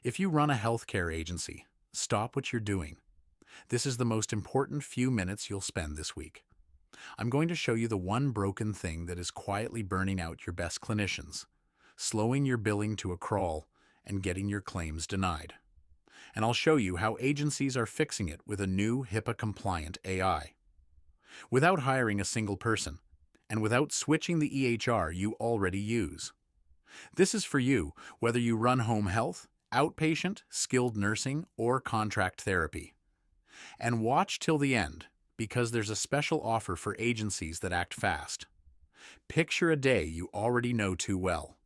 If you run a healthcare agency, stop what you're doing. This is the most important few minutes you'll spend this week. I'm going to show you the one broken thing that is quietly burning out your best clinicians, slowing your billing to a crawl, and getting your claims denied. And I'll show you how agencies are fixing it with a new HIPAA-compliant AI. Without hiring a single person, and without switching the EHR you already use. This is for you, whether you run home health, outpatient, skilled nursing, or contract therapy. And watch till the end, because there's a special offer for agencies that act fast. Picture a day you already know too well.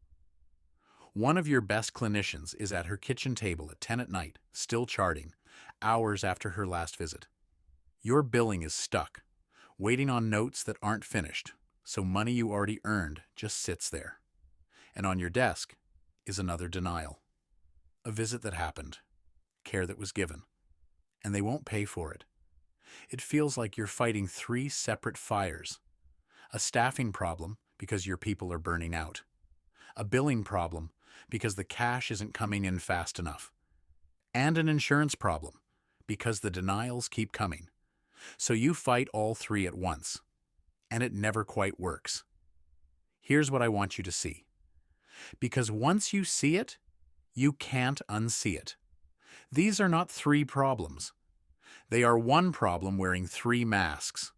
One of your best clinicians is at her kitchen table at 10 at night, still charting, hours after her last visit. Your billing is stuck, waiting on notes that aren't finished, so money you already earned just sits there. And on your desk is another denial. A visit that happened, care that was given, and they won't pay for it. It feels like you're fighting three separate fires. A staffing problem because your people are burning out. A billing problem because the cash isn't coming in fast enough. And an insurance problem because the denials keep coming. So you fight all three at once, and it never quite works. Here's what I want you to see. Because once you see it, you can't unsee it. These are not three problems. They are one problem wearing three masks,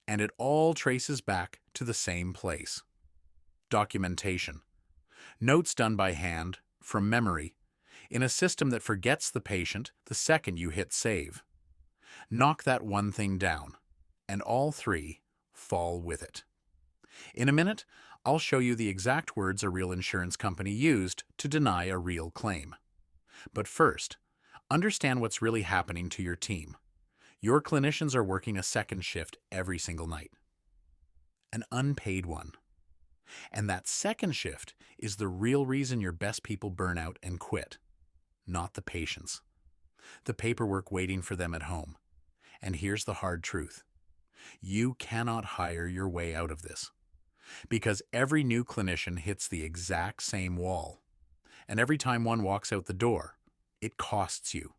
and it all traces back to the same place. Documentation. Notes done by hand, from memory, in a system that forgets the patient the second you hit save. Knock that one thing down, and all three fall with it. In a minute, I'll show you the exact words a real insurance company used to deny a real claim. But first, understand what's really happening to your team. Your clinicians are working a second shift every single night. An unpaid one. And that second shift is the real reason your best people burn out and quit, not the patients. The paperwork waiting for them at home. And here's the hard truth. You cannot hire your way out of this. Because every new clinician hits the exact same wall. And every time one walks out the door, it costs you.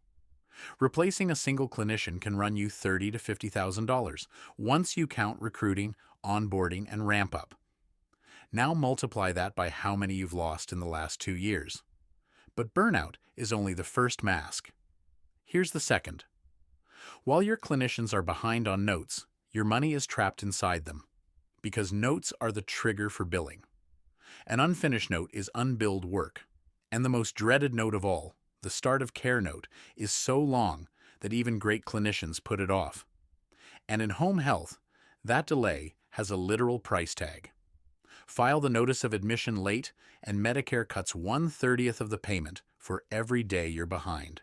Replacing a single clinician can run you $30,000 to $50,000 once you count recruiting, onboarding, and ramp up. Now multiply that by how many you've lost in the last 2 years. But burnout is only the first mask. Here's the second. While your clinicians are behind on notes, your money is trapped inside them. Because notes are the trigger for billing. An unfinished note is unbilled work. And the most dreaded note of all, the start of care note, is so long that even great clinicians put it off. And in home health, that delay has a literal price tag. File the notice of admission late, and Medicare cuts 1/30 of the payment for every day you're behind.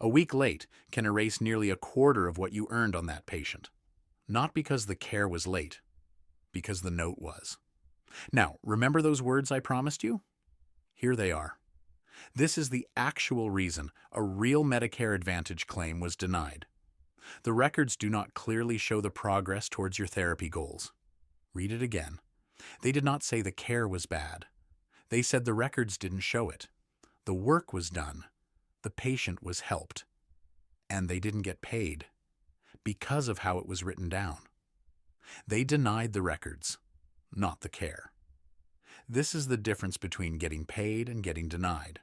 A week late can erase nearly a quarter of what you earned on that patient. Not because the care was late, because the note was. Now, remember those words I promised you? Here they are. This is the actual reason a real Medicare Advantage claim was denied. The records do not clearly show the progress towards your therapy goals. Read it again. They did not say the care was bad. They said the records didn't show it. The work was done. The patient was helped. And they didn't get paid because of how it was written down. They denied the records, not the care. This is the difference between getting paid and getting denied.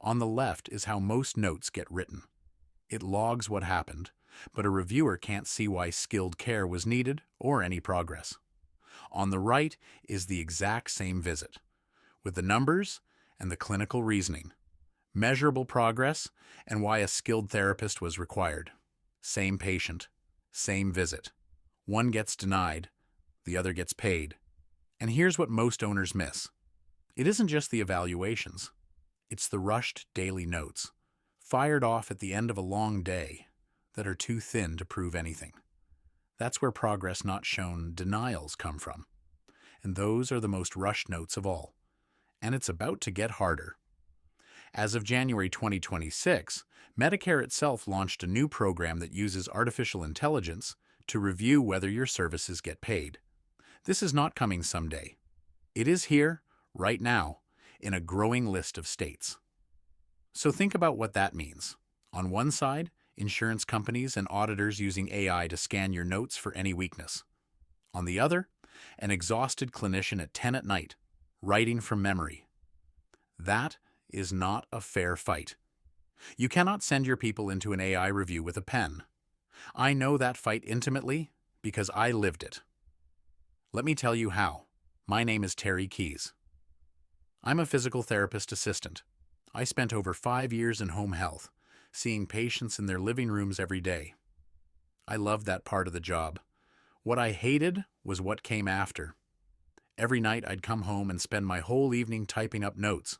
On the left is how most notes get written. It logs what happened, but a reviewer can't see why skilled care was needed or any progress. On the right is the exact same visit, with the numbers and the clinical reasoning, measurable progress, and why a skilled therapist was required. Same patient, same visit. One gets denied, the other gets paid. And here's what most owners miss. It isn't just the evaluations. It's the rushed daily notes, fired off at the end of a long day, that are too thin to prove anything. That's where progress not shown denials come from. And those are the most rushed notes of all. And it's about to get harder. As of January 2026, Medicare itself launched a new program that uses artificial intelligence to review whether your services get paid. This is not coming someday. It is here, right now, in a growing list of states. So think about what that means. On one side, insurance companies and auditors using AI to scan your notes for any weakness. On the other, an exhausted clinician at 10 at night, writing from memory. That is not a fair fight. You cannot send your people into an AI review with a pen. I know that fight intimately because I lived it. Let me tell you how. My name is Terry Keys. I'm a physical therapist assistant. I spent over 5 years in home health, seeing patients in their living rooms every day. I loved that part of the job. What I hated was what came after. Every night I'd come home and spend my whole evening typing up notes.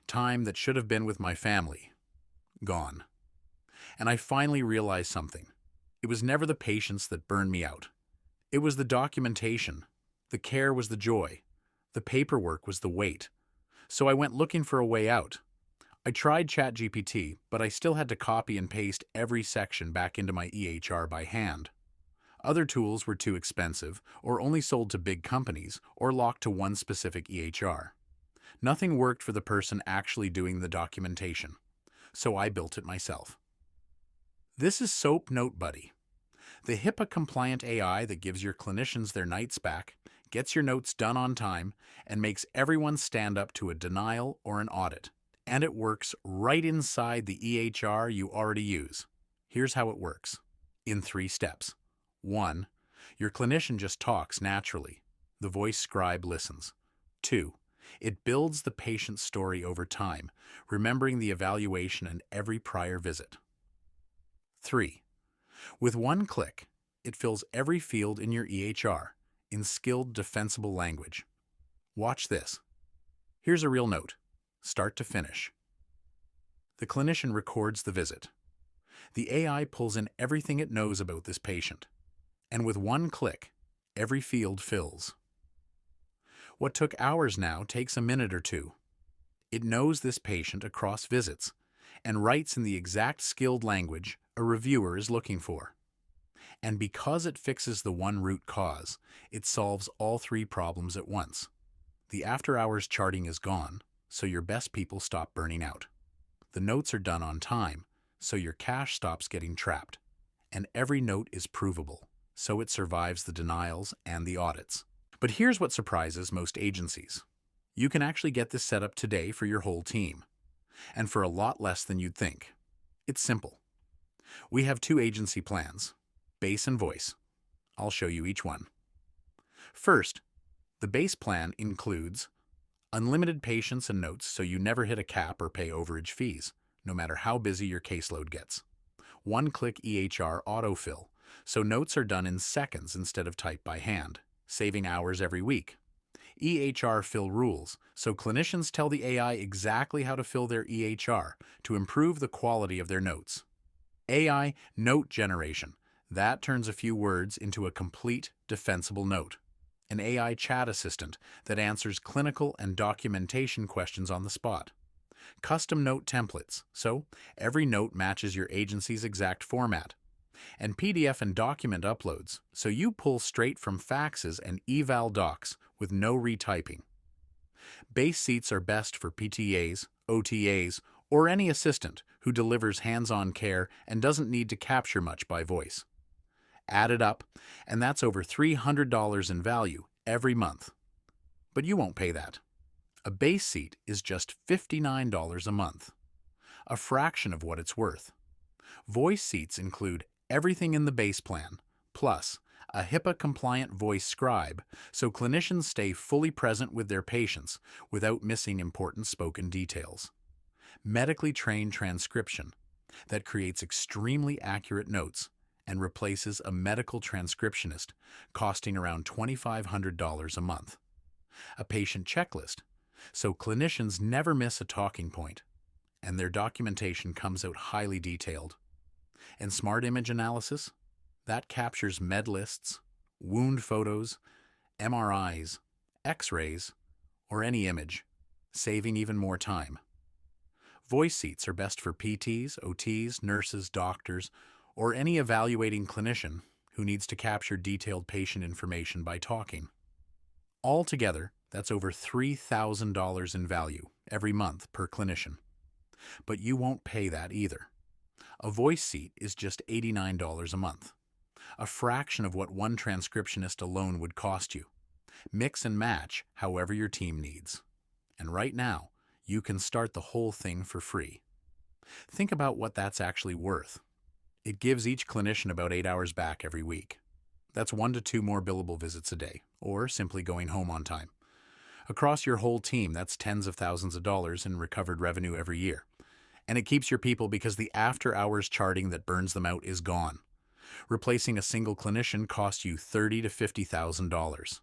Time that should have been with my family. Gone. And I finally realized something. It was never the patients that burned me out. It was the documentation. The care was the joy. The paperwork was the weight. So I went looking for a way out. I tried ChatGPT, but I still had to copy and paste every section back into my EHR by hand. Other tools were too expensive, or only sold to big companies, or locked to one specific EHR. Nothing worked for the person actually doing the documentation, so I built it myself. This is Soap Note Buddy, the HIPAA-compliant AI that gives your clinicians their nights back, gets your notes done on time, and makes everyone stand up to a denial or an audit. And it works right inside the EHR you already use. Here's how it works. In 3 steps. 1. Your clinician just talks naturally. The voice scribe listens. 2. It builds the patient's story over time, remembering the evaluation and every prior visit. 3. With one click, it fills every field in your EHR in skilled, defensible language. Watch this. Here's a real note, start to finish. The clinician records the visit. The AI pulls in everything it knows about this patient. And with one click, every field fills. What took hours now takes a minute or 2. It knows this patient across visits and writes in the exact skilled language a reviewer is looking for. And because it fixes the one root cause, it solves all 3 problems at once. The after-hours charting is gone, so your best people stop burning out. The notes are done on time, so your cash stops getting trapped. And every note is provable, so it survives the denials and the audits. But here's what surprises most agencies. You can actually get this set up today for your whole team, and for a lot less than you'd think. It's simple. We have 2 agency plans, base and voice. I'll show you each one. First, the base plan includes unlimited patients and notes so you never hit a cap or pay overage fees, no matter how busy your caseload gets. One-click EHR autofill, so notes are done in seconds instead of typed by hand, saving hours every week. EHR fill rules, so clinicians tell the AI exactly how to fill their EHR to improve the quality of their notes. AI note generation, that turns a few words into a complete, defensible note. An AI chat assistant that answers clinical and documentation questions on the spot. Custom note templates, so every note matches your agency's exact format. And PDF and document uploads, so you pull straight from faxes and eval docs with no retyping. Base seats are best for PTAs, OTAs, or any assistant who delivers hands-on care and doesn't need to capture much by voice. Add it up, and that's over $300 in value every month. But you won't pay that. A base seat is just $59 a month, a fraction of what it's worth. Voice seats include everything in the base plan, plus a HIPAA-compliant voice scribe, so clinicians stay fully present with their patients without missing important spoken details. Medically trained transcription that creates extremely accurate notes and replaces a medical transcriptionist, costing around $2,500 a month. A patient checklist, so clinicians never miss a talking point, and their documentation comes out highly detailed. And smart image analysis, that captures med lists, wound photos, MRIs, X-rays, or any image, saving even more time. Voice seats are best for PTs, OTs, nurses, doctors, or any evaluating clinician who needs to capture detailed patient information by talking. Altogether, that's over $3,000 in value every month per clinician. But you won't pay that either. A voice seat is just $89 a month, a fraction of what one transcriptionist alone would cost you. Mix and match however your team needs. And right now, you can start the whole thing for free. Think about what that's actually worth. It gives each clinician about 8 hours back every week. That's 1 to 2 more billable visits a day, or simply going home on time. Across your whole team, that's tens of thousands of dollars in recovered revenue every year. And it keeps your people because the after-hours charting that burns them out is gone. Replacing a single clinician costs you $30,000 to $50,000.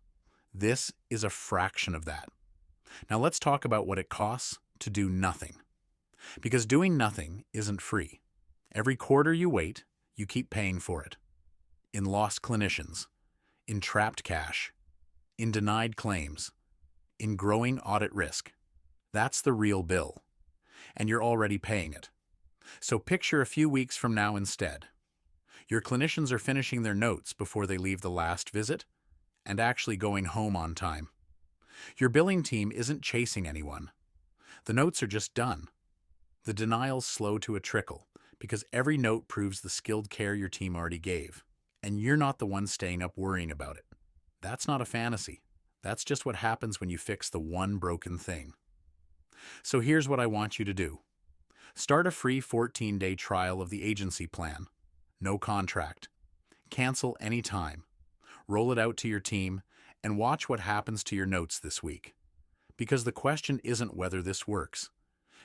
This is a fraction of that. Now let's talk about what it costs to do nothing. Because doing nothing isn't free. Every quarter you wait, you keep paying for it. In lost clinicians, in trapped cash, in denied claims, in growing audit risk. That's the real bill. And you're already paying it. So picture a few weeks from now instead. Your clinicians are finishing their notes before they leave the last visit and actually going home on time. Your billing team isn't chasing anyone. The notes are just done. The denials slow to a trickle because every note proves the skilled care your team already gave, and you're not the one staying up worrying about it. That's not a fantasy. That's just what happens when you fix the one broken thing. So here's what I want you to do. Start a free 14-day trial of the agency plan. No contract. Cancel anytime. Roll it out to your team and watch what happens to your notes this week. Because the question isn't whether this works.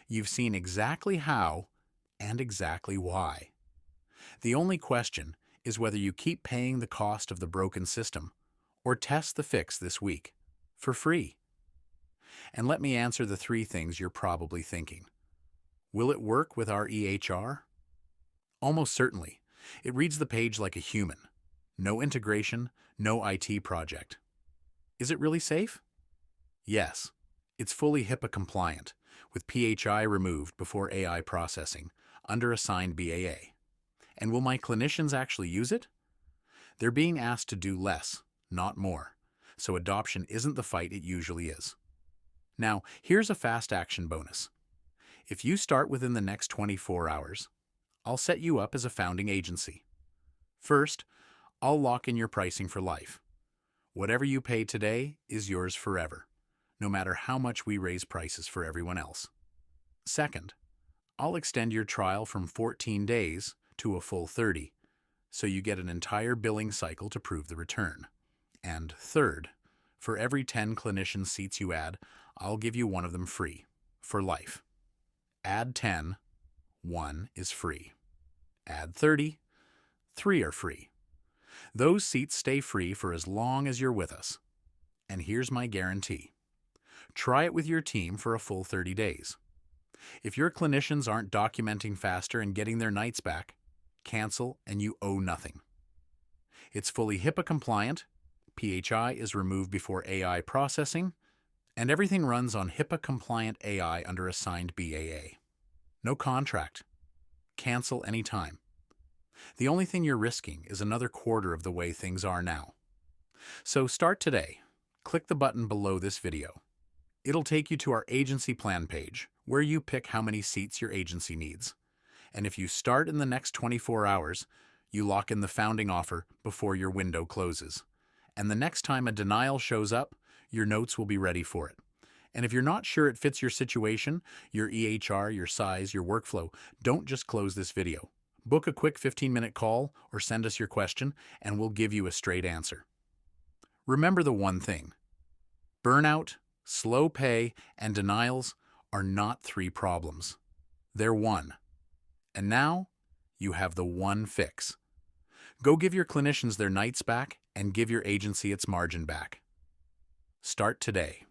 You've seen exactly how and exactly why. The only question is whether you keep paying the cost of the broken system or test the fix this week for free. And let me answer the 3 things you're probably thinking. Will it work with our EHR? Almost certainly. It reads the page like a human. No integration, no IT project. Is it really safe? Yes. It's fully HIPAA compliant, with PHI removed before AI processing, under assigned BAA. And will my clinicians actually use it? They're being asked to do less, not more, so adoption isn't the fight it usually is. Now, here's a fast action bonus. If you start within the next 24 hours, I'll set you up as a founding agency. First, I'll lock in your pricing for life. Whatever you pay today is yours forever, no matter how much we raise prices for everyone else. Second, I'll extend your trial from 14 days to a full 30, so you get an entire billing cycle to prove the return. And third, for every 10 clinician seats you add, I'll give you one of them free, for life. Add 10, 1 is free. Add 30, 3 are free. Those seats stay free for as long as you're with us. And here's my guarantee. Try it with your team for a full 30 days. If your clinicians aren't documenting faster and getting their nights back, cancel and you owe nothing. It's fully HIPAA compliant, PHI is removed before AI processing, and everything runs on HIPAA compliant AI under assigned BAA. No contract. Cancel anytime. The only thing you're risking is another quarter of the way things are now. So start today. Click the button below this video. It'll take you to our agency plan page, where you pick how many seats your agency needs. And if you start in the next 24 hours, you lock in the founding offer before your window closes. And the next time a denial shows up, your notes will be ready for it. And if you're not sure it fits your situation, your EHR, your size, your workflow, don't just close this video. Book a quick 15-minute call or send us your question, and we'll give you a straight answer. Remember the one thing. Burnout, slow pay, and denials are not 3 problems. They're 1. And now, you have the one fix. Go give your clinicians their nights back and give your agency its margin back. Start today.